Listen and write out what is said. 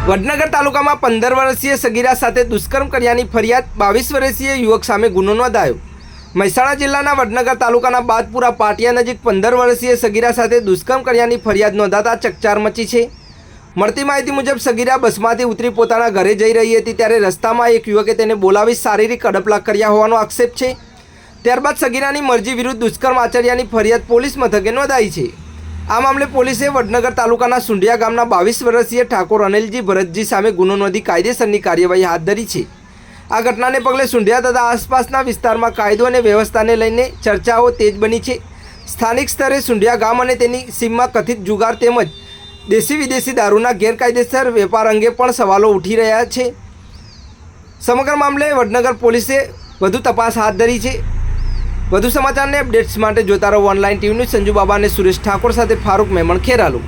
વડનગર તાલુકામાં 15 વર્ષીય સગીરા સાથે દુષ્કર્મ કર્યાની ફરિયાદ 22 વર્ષીય યુવક સામે ગુનો નોંધાયો। મહેસાણા જિલ્લાના વડનગર તાલુકાના બાદપુરા પાટિયા નજીક 15 વર્ષીય સગીરા સાથે દુષ્કર્મ કર્યાની ફરિયાદ નોંધાતા ચકચાર મચી છે। મળતી માહિતી મુજબ સગીરા બસમાંથી ઉતરી પોતાના ઘરે જઈ રહી હતી ત્યારે રસ્તામાં એક યુવકે તેને બોલાવી શારીરિક અડપલા કર્યા હોવાનો આક્ષેપ છે। ત્યારબાદ સગીરાની મરજી વિરુદ્ધ દુષ્કર્મ આચર્યાની ફરિયાદ પોલીસ મથકે નોંધાઈ છે। આ મામલે પોલીસે વડનગર તાલુકાના સુંઢિયા ગામના 22 વર્ષીય ઠાકોર અનિલજી ભરતજી સામે ગુનો નોંધી કાયદેસરની કાર્યવાહી હાથ ધરી છે। આ ઘટનાને પગલે સુંઢિયા તથા આસપાસના વિસ્તારમાં કાયદો અને વ્યવસ્થાને લઈને ચર્ચાઓ તેજ બની છે। સ્થાનિક સ્તરે સુંઢિયા ગામ અને તેની સીમમાં કથિત જુગાર તેમજ દેશી વિદેશી દારૂના ગેરકાયદેસર વેપાર અંગે પણ સવાલો ઉઠી રહ્યા છે। સમગ્ર મામલે વડનગર પોલીસે વધુ તપાસ હાથ ધરી છે। વધુ સમાચારને અપડેટ્સ માટે જોતા રહો ઓનલાઈન ટીવી ન્યૂઝ। સંજુ બાબા અને સુરેશ ઠાકોર સાથે ફારૂક મેમણ ખેરાલુ।